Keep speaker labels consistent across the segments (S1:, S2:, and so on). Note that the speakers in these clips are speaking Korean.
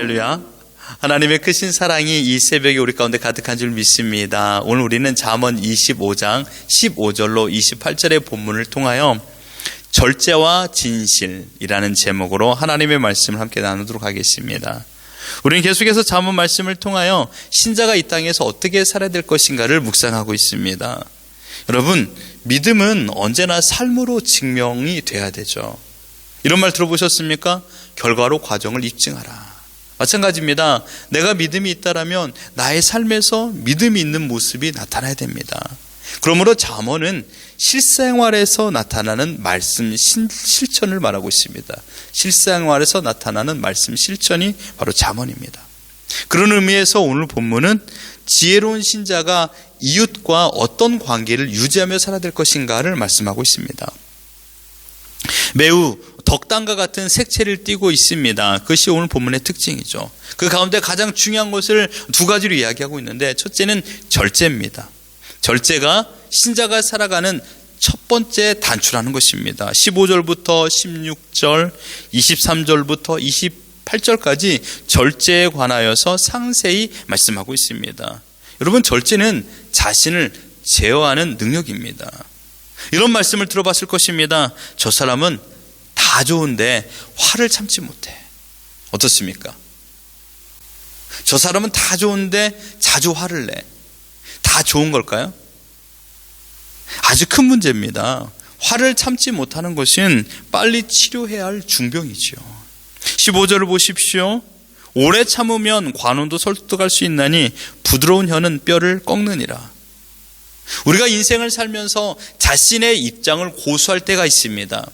S1: 할렐루야. 하나님의 크신 사랑이 이 새벽에 우리 가운데 가득한 줄 믿습니다. 오늘 우리는 잠언 25장 15절로 28절의 본문을 통하여 절제와 진실이라는 제목으로 하나님의 말씀을 함께 나누도록 하겠습니다. 우리는 계속해서 잠언 말씀을 통하여 신자가 이 땅에서 어떻게 살아야 될 것인가를 묵상하고 있습니다. 여러분, 믿음은 언제나 삶으로 증명이 돼야 되죠. 이런 말 들어보셨습니까? 결과로 과정을 입증하라. 마찬가지입니다. 내가 믿음이 있다라면 나의 삶에서 믿음이 있는 모습이 나타나야 됩니다. 그러므로 잠언은 실생활에서 나타나는 말씀 실천을 말하고 있습니다. 실생활에서 나타나는 말씀 실천이 바로 잠언입니다. 그런 의미에서 오늘 본문은 지혜로운 신자가 이웃과 어떤 관계를 유지하며 살아야 될 것인가를 말씀하고 있습니다. 매우 덕담과 같은 색채를 띠고 있습니다. 그것이 오늘 본문의 특징이죠. 그 가운데 가장 중요한 것을 두 가지로 이야기하고 있는데, 첫째는 절제입니다. 절제가 신자가 살아가는 첫 번째 단추라는 것입니다. 15절부터 16절, 23절부터 28절까지 절제에 관하여서 상세히 말씀하고 있습니다. 여러분, 절제는 자신을 제어하는 능력입니다. 이런 말씀을 들어봤을 것입니다. 저 사람은 다 좋은데 화를 참지 못해. 어떻습니까? 저 사람은 다 좋은데 자주 화를 내. 다 좋은 걸까요? 아주 큰 문제입니다. 화를 참지 못하는 것은 빨리 치료해야 할 중병이지요. 15절을 보십시오. 오래 참으면 관원도 설득할 수 있나니 부드러운 혀는 뼈를 꺾느니라. 우리가 인생을 살면서 자신의 입장을 고수할 때가 있습니다.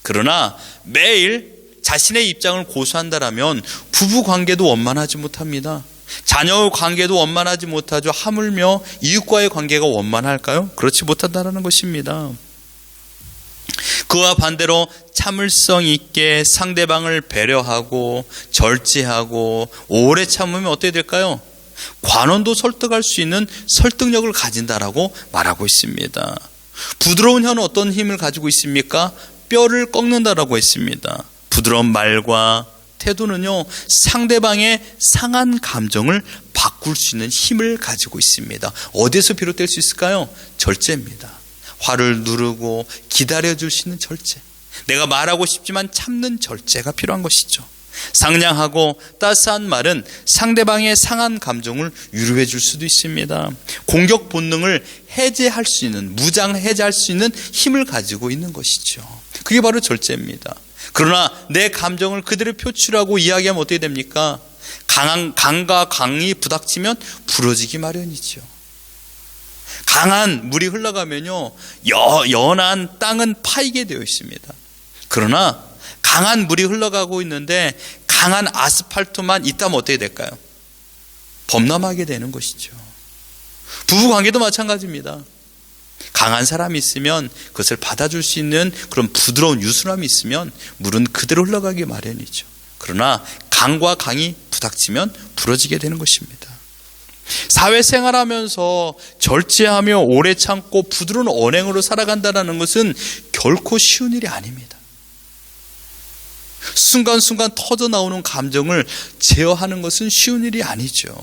S1: 그러나 매일 자신의 입장을 고수한다라면 부부 관계도 원만하지 못합니다. 자녀의 관계도 원만하지 못하죠. 하물며 이웃과의 관계가 원만할까요? 그렇지 못한다는 것입니다. 그와 반대로 참을성 있게 상대방을 배려하고 절제하고 오래 참으면 어떻게 될까요? 관원도 설득할 수 있는 설득력을 가진다라고 말하고 있습니다. 부드러운 혀는 어떤 힘을 가지고 있습니까? 뼈를 꺾는다라고 했습니다. 부드러운 말과 태도는요, 상대방의 상한 감정을 바꿀 수 있는 힘을 가지고 있습니다. 어디에서 비롯될 수 있을까요? 절제입니다. 화를 누르고 기다려줄 수 있는 절제. 내가 말하고 싶지만 참는 절제가 필요한 것이죠. 상냥하고 따스한 말은 상대방의 상한 감정을 위로해 줄 수도 있습니다. 공격 본능을 해제할 수 있는, 무장 해제할 수 있는 힘을 가지고 있는 것이죠. 그게 바로 절제입니다. 그러나 내 감정을 그대로 표출하고 이야기하면 어떻게 됩니까? 강과 강이 부닥치면 부러지기 마련이죠. 강한 물이 흘러가면요, 연한 땅은 파이게 되어 있습니다. 그러나 강한 물이 흘러가고 있는데 강한 아스팔트만 있다면 어떻게 될까요? 범람하게 되는 것이죠. 부부관계도 마찬가지입니다. 강한 사람이 있으면 그것을 받아줄 수 있는 그런 부드러운 유순함이 있으면 물은 그대로 흘러가기 마련이죠. 그러나 강과 강이 부닥치면 부러지게 되는 것입니다. 사회생활하면서 절제하며 오래 참고 부드러운 언행으로 살아간다는 것은 결코 쉬운 일이 아닙니다. 순간순간 터져 나오는 감정을 제어하는 것은 쉬운 일이 아니죠.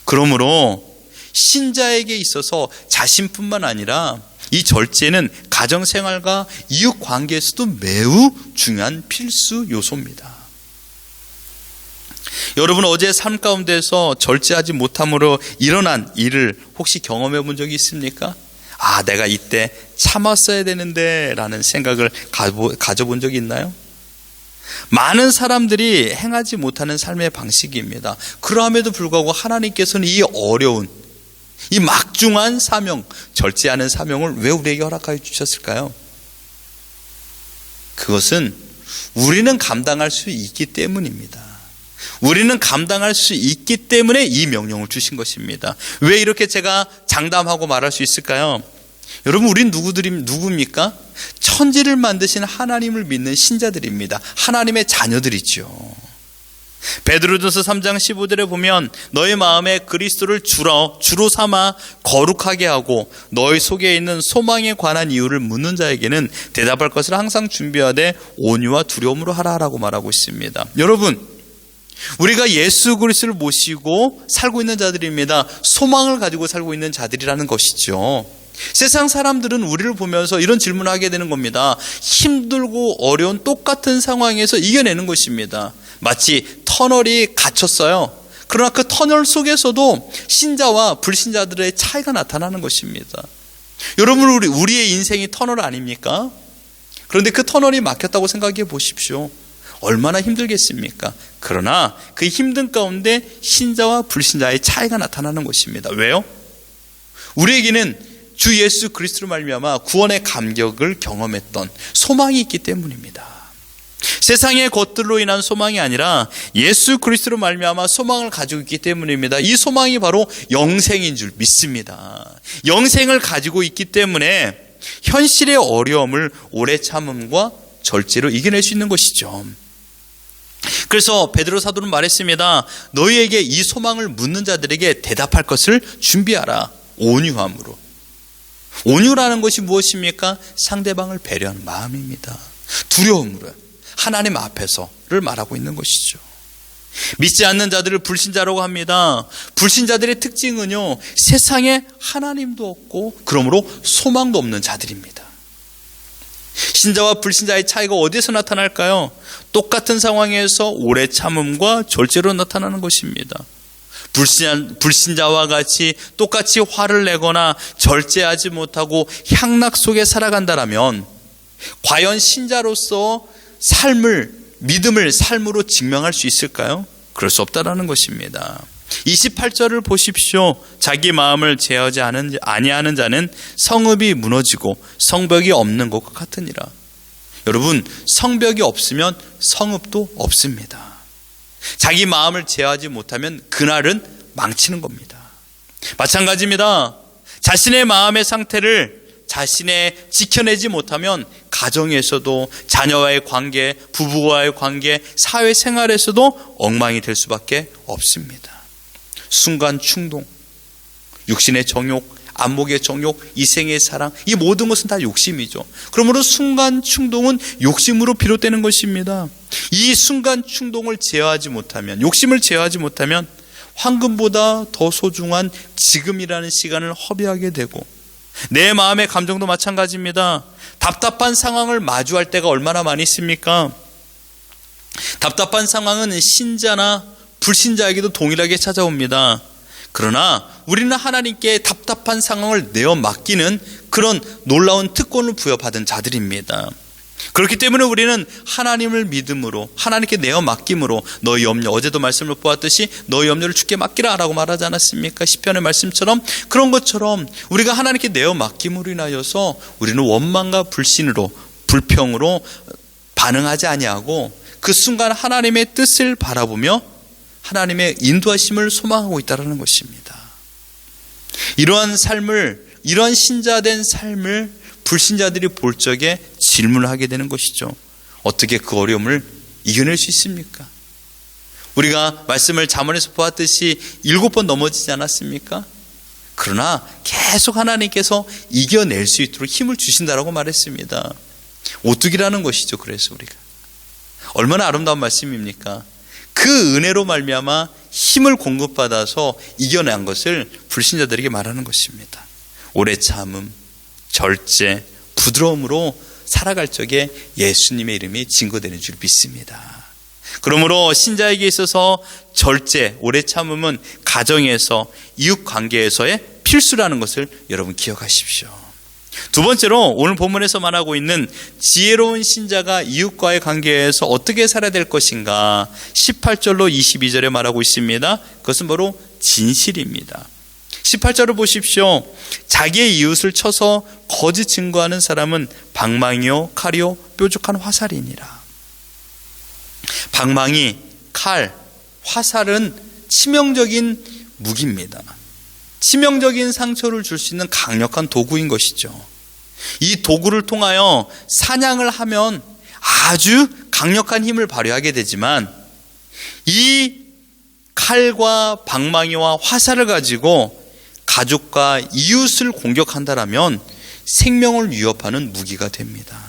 S1: 그러므로 신자에게 있어서 자신뿐만 아니라 이 절제는 가정생활과 이웃관계에서도 매우 중요한 필수 요소입니다. 여러분, 어제 삶 가운데서 절제하지 못함으로 일어난 일을 혹시 경험해 본 적이 있습니까? 아, 내가 이때 참았어야 되는데 라는 생각을 가져본 적이 있나요? 많은 사람들이 행하지 못하는 삶의 방식입니다. 그럼에도 불구하고 하나님께서는 이 어려운, 이 막중한 사명, 절제하는 사명을 왜 우리에게 허락하여 주셨을까요? 그것은 우리는 감당할 수 있기 때문입니다. 우리는 감당할 수 있기 때문에 이 명령을 주신 것입니다. 왜 이렇게 제가 장담하고 말할 수 있을까요? 여러분, 우린 누굽니까? 천지를 만드신 하나님을 믿는 신자들입니다. 하나님의 자녀들이죠. 베드로전서 3장 15절에 보면 너희 마음에 그리스도를 주로 삼아 거룩하게 하고 너희 속에 있는 소망에 관한 이유를 묻는 자에게는 대답할 것을 항상 준비하되 온유와 두려움으로 하라라고 말하고 있습니다. 여러분, 우리가 예수 그리스도를 모시고 살고 있는 자들입니다. 소망을 가지고 살고 있는 자들이라는 것이죠. 세상 사람들은 우리를 보면서 이런 질문을 하게 되는 겁니다. 힘들고 어려운 똑같은 상황에서 이겨내는 것입니다. 마치 터널이 갇혔어요. 그러나 그 터널 속에서도 신자와 불신자들의 차이가 나타나는 것입니다. 여러분, 우리의 인생이 터널 아닙니까? 그런데 그 터널이 막혔다고 생각해 보십시오. 얼마나 힘들겠습니까? 그러나 그 힘든 가운데 신자와 불신자의 차이가 나타나는 것입니다. 왜요? 우리에게는 주 예수 그리스도로 말미암아 구원의 감격을 경험했던 소망이 있기 때문입니다. 세상의 것들로 인한 소망이 아니라 예수 그리스도로 말미암아 소망을 가지고 있기 때문입니다. 이 소망이 바로 영생인 줄 믿습니다. 영생을 가지고 있기 때문에 현실의 어려움을 오래 참음과 절제로 이겨낼 수 있는 것이죠. 그래서 베드로 사도는 말했습니다. 너희에게 이 소망을 묻는 자들에게 대답할 것을 준비하라. 온유함으로. 온유라는 것이 무엇입니까? 상대방을 배려하는 마음입니다. 두려움으로 하나님 앞에서를 말하고 있는 것이죠. 믿지 않는 자들을 불신자라고 합니다. 불신자들의 특징은요, 세상에 하나님도 없고 그러므로 소망도 없는 자들입니다. 신자와 불신자의 차이가 어디에서 나타날까요? 똑같은 상황에서 오래 참음과 절제로 나타나는 것입니다. 불신자와 같이 똑같이 화를 내거나 절제하지 못하고 향락 속에 살아간다라면 과연 신자로서 믿음을 삶으로 증명할 수 있을까요? 그럴 수 없다라는 것입니다. 28절을 보십시오. 자기 마음을 제어하지 아니하는 자는 성읍이 무너지고 성벽이 없는 것과 같으니라. 여러분, 성벽이 없으면 성읍도 없습니다. 자기 마음을 제어하지 못하면 그날은 망치는 겁니다. 마찬가지입니다. 자신의 마음의 상태를 지켜내지 못하면 가정에서도 자녀와의 관계, 부부와의 관계, 사회생활에서도 엉망이 될 수밖에 없습니다. 순간 충동, 육신의 정욕, 안목의 정욕, 이생의 사랑, 이 모든 것은 다 욕심이죠. 그러므로 순간 충동은 욕심으로 비롯되는 것입니다. 이 순간 충동을 제어하지 못하면, 욕심을 제어하지 못하면 황금보다 더 소중한 지금이라는 시간을 허비하게 되고, 내 마음의 감정도 마찬가지입니다. 답답한 상황을 마주할 때가 얼마나 많이 있습니까? 답답한 상황은 신자나 불신자에게도 동일하게 찾아옵니다. 그러나 우리는 하나님께 답답한 상황을 내어 맡기는 그런 놀라운 특권을 부여받은 자들입니다. 그렇기 때문에 우리는 하나님을 믿음으로, 하나님께 내어 맡김으로, 너희 염려, 어제도 말씀을 보았듯이 너희 염려를 주께 맡기라 라고 말하지 않았습니까? 시편의 말씀처럼, 그런 것처럼 우리가 하나님께 내어 맡김으로 인하여서 우리는 원망과 불신으로, 불평으로 반응하지 아니하고 그 순간 하나님의 뜻을 바라보며 하나님의 인도하심을 소망하고 있다는 것입니다. 이러한 신자된 삶을 불신자들이 볼 적에 질문을 하게 되는 것이죠. 어떻게 그 어려움을 이겨낼 수 있습니까? 우리가 말씀을 잠언에서 보았듯이 7번 넘어지지 않았습니까? 그러나 계속 하나님께서 이겨낼 수 있도록 힘을 주신다라고 말했습니다. 오뚜기라는 것이죠. 그래서 우리가 얼마나 아름다운 말씀입니까? 그 은혜로 말미암아 힘을 공급받아서 이겨낸 것을 불신자들에게 말하는 것입니다. 오래 참음, 절제, 부드러움으로 살아갈 적에 예수님의 이름이 증거되는 줄 믿습니다. 그러므로 신자에게 있어서 절제, 오래 참음은 가정에서, 이웃 관계에서의 필수라는 것을 여러분 기억하십시오. 두 번째로 오늘 본문에서 말하고 있는 지혜로운 신자가 이웃과의 관계에서 어떻게 살아야 될 것인가, 18절로 22절에 말하고 있습니다. 그것은 바로 진실입니다. 18절을 보십시오. 자기의 이웃을 쳐서 거짓 증거하는 사람은 방망이요 칼이요 뾰족한 화살이니라. 방망이, 칼, 화살은 치명적인 무기입니다. 치명적인 상처를 줄 수 있는 강력한 도구인 것이죠. 이 도구를 통하여 사냥을 하면 아주 강력한 힘을 발휘하게 되지만, 이 칼과 방망이와 화살을 가지고 가족과 이웃을 공격한다라면 생명을 위협하는 무기가 됩니다.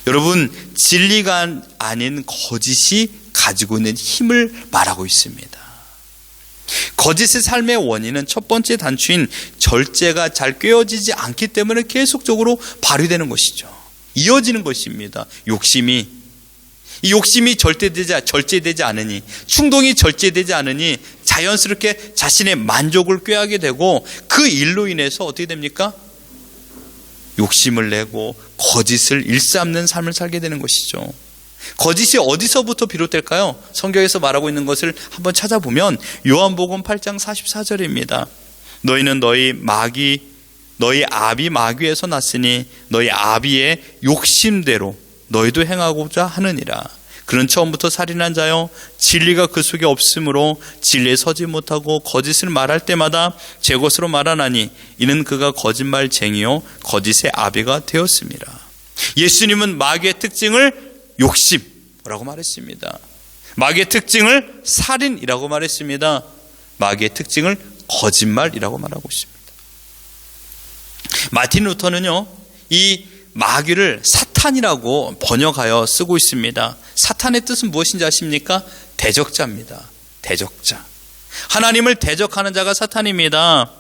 S1: 여러분, 진리가 아닌 거짓이 가지고 있는 힘을 말하고 있습니다. 거짓의 삶의 원인은 첫 번째 단추인 절제가 잘 꿰어지지 않기 때문에 계속적으로 발휘되는 것이죠. 이어지는 것입니다. 이 욕심이 절제되지 않으니, 충동이 절제되지 않으니 자연스럽게 자신의 만족을 꾀하게 되고, 그 일로 인해서 어떻게 됩니까? 욕심을 내고 거짓을 일삼는 삶을 살게 되는 것이죠. 거짓이 어디서부터 비롯될까요? 성경에서 말하고 있는 것을 한번 찾아보면 요한복음 8장 44절입니다. 너희는 너희 아비 마귀에서 났으니 너희 아비의 욕심대로 너희도 행하고자 하느니라. 그는 처음부터 살인한 자요 진리가 그 속에 없으므로 진리에 서지 못하고 거짓을 말할 때마다 제 것으로 말하나니 이는 그가 거짓말쟁이요 거짓의 아비가 되었습니다. 예수님은 마귀의 특징을 욕심이라고 말했습니다. 마귀의 특징을 살인이라고 말했습니다. 마귀의 특징을 거짓말이라고 말하고 있습니다. 마틴 루터는요, 이 마귀를 사탄이라고 번역하여 쓰고 있습니다. 사탄의 뜻은 무엇인지 아십니까? 대적자입니다. 대적자. 하나님을 대적하는 자가 사탄입니다.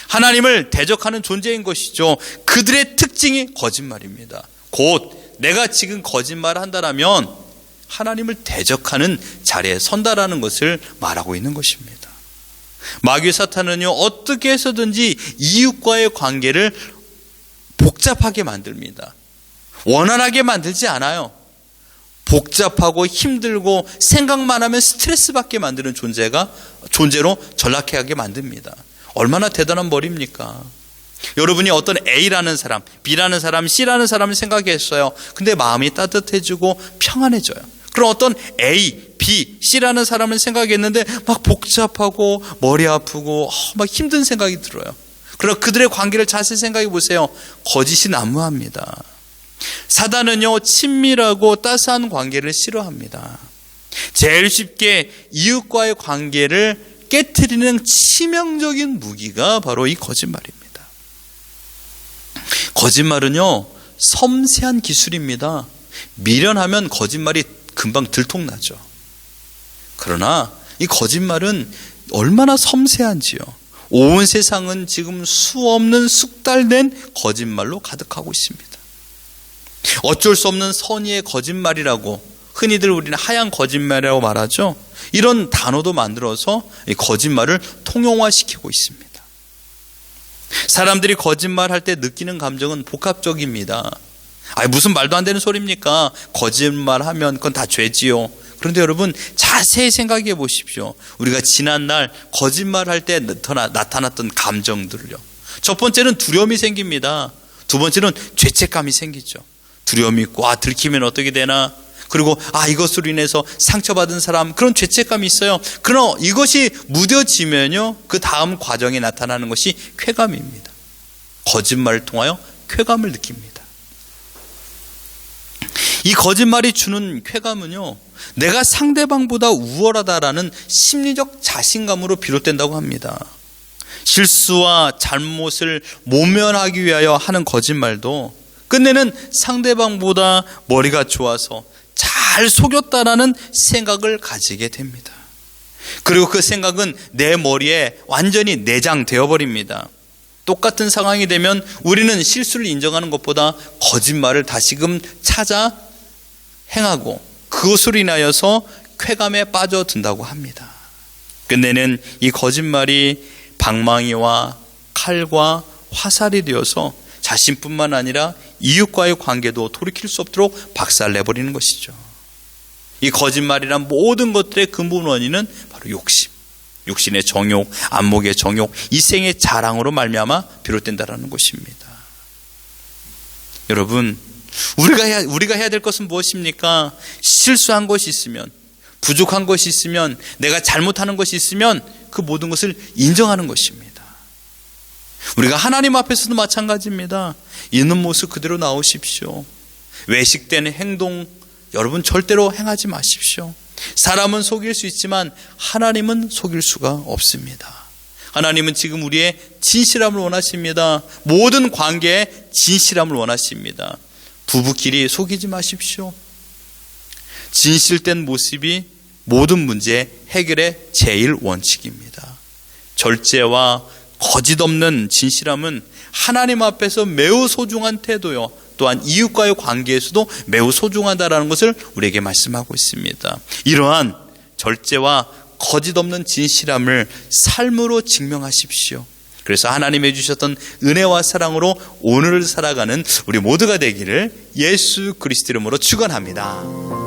S1: 하나님을 대적하는 존재인 것이죠. 그들의 특징이 거짓말입니다. 곧 내가 지금 거짓말을 한다면 하나님을 대적하는 자리에 선다라는 것을 말하고 있는 것입니다. 마귀 사탄은요, 어떻게 해서든지 이웃과의 관계를 복잡하게 만듭니다. 원활하게 만들지 않아요. 복잡하고 힘들고 생각만 하면 스트레스 받게 만드는 존재로 전락하게 만듭니다. 얼마나 대단한 머리입니까? 여러분이 어떤 A라는 사람, B라는 사람, C라는 사람을 생각했어요. 근데 마음이 따뜻해지고 평안해져요. 그럼 어떤 A, B, C라는 사람을 생각했는데 막 복잡하고 머리 아프고 막 힘든 생각이 들어요. 그러나 그들의 관계를 자세히 생각해 보세요. 거짓이 난무합니다. 사단은요, 친밀하고 따스한 관계를 싫어합니다. 제일 쉽게 이웃과의 관계를 깨트리는 치명적인 무기가 바로 이 거짓말입니다. 거짓말은요, 섬세한 기술입니다. 미련하면 거짓말이 금방 들통나죠. 그러나 이 거짓말은 얼마나 섬세한지요. 온 세상은 지금 수없는 숙달된 거짓말로 가득하고 있습니다. 어쩔 수 없는 선의의 거짓말이라고, 흔히들 우리는 하얀 거짓말이라고 말하죠. 이런 단어도 만들어서 이 거짓말을 통용화시키고 있습니다. 사람들이 거짓말할 때 느끼는 감정은 복합적입니다. 무슨 말도 안 되는 소리입니까? 거짓말하면 그건 다 죄지요. 그런데 여러분, 자세히 생각해 보십시오. 우리가 지난날 거짓말할 때 나타났던 감정들을요. 첫 번째는 두려움이 생깁니다. 두 번째는 죄책감이 생기죠. 두려움이 있고, 들키면 어떻게 되나? 그리고 이것으로 인해서 상처받은 사람, 그런 죄책감이 있어요. 그러나 이것이 무뎌지면요, 그 다음 과정에 나타나는 것이 쾌감입니다. 거짓말을 통하여 쾌감을 느낍니다. 이 거짓말이 주는 쾌감은요, 내가 상대방보다 우월하다라는 심리적 자신감으로 비롯된다고 합니다. 실수와 잘못을 모면하기 위하여 하는 거짓말도 끝내는 상대방보다 머리가 좋아서 잘 속였다라는 생각을 가지게 됩니다. 그리고 그 생각은 내 머리에 완전히 내장되어 버립니다. 똑같은 상황이 되면 우리는 실수를 인정하는 것보다 거짓말을 다시금 찾아 행하고 그것으로 인하여서 쾌감에 빠져든다고 합니다. 끝내는 이 거짓말이 방망이와 칼과 화살이 되어서 자신뿐만 아니라 이웃과의 관계도 돌이킬 수 없도록 박살내버리는 것이죠. 이 거짓말이란 모든 것들의 근본 원인은 바로 욕심, 육신의 정욕, 안목의 정욕, 이생의 자랑으로 말미암아 비롯된다는 것입니다. 여러분, 우리가 해야 될 것은 무엇입니까? 실수한 것이 있으면, 부족한 것이 있으면, 내가 잘못하는 것이 있으면 그 모든 것을 인정하는 것입니다. 우리가 하나님 앞에서도 마찬가지입니다. 있는 모습 그대로 나오십시오. 외식된 행동 여러분 절대로 행하지 마십시오. 사람은 속일 수 있지만 하나님은 속일 수가 없습니다. 하나님은 지금 우리의 진실함을 원하십니다. 모든 관계에 진실함을 원하십니다. 부부끼리 속이지 마십시오. 진실된 모습이 모든 문제 해결의 제일 원칙입니다. 절제와 거짓 없는 진실함은 하나님 앞에서 매우 소중한 태도요, 또한 이웃과의 관계에서도 매우 소중하다라는 것을 우리에게 말씀하고 있습니다. 이러한 절제와 거짓 없는 진실함을 삶으로 증명하십시오. 그래서 하나님이 주셨던 은혜와 사랑으로 오늘을 살아가는 우리 모두가 되기를 예수 그리스도 이름으로 축원합니다.